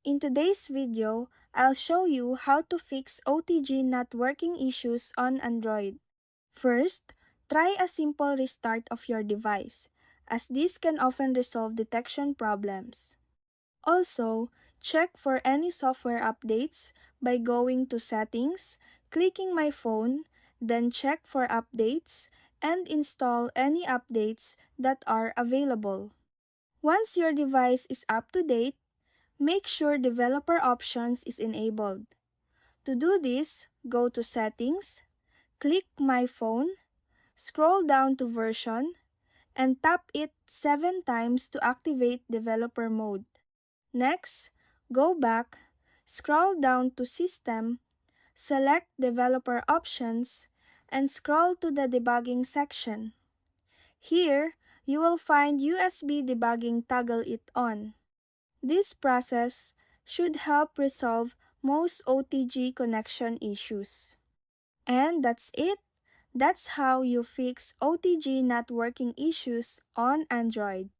In today's video, I'll show you how to fix OTG not working issues on Android. First, try a simple restart of your device, as this can often resolve detection problems. Also, check for any software updates by going to Settings, clicking My Phone, then check for updates, and install any updates that are available. Once your device is up to date, make sure Developer Options is enabled. To do this, go to Settings, click My Phone, scroll down to Version, and tap it 7 times to activate Developer Mode. Next, go back, scroll down to System, select Developer Options, and scroll to the Debugging section. Here, you will find USB debugging. Toggle it on. This process should help resolve most OTG connection issues. And that's it. That's how you fix OTG not working issues on Android.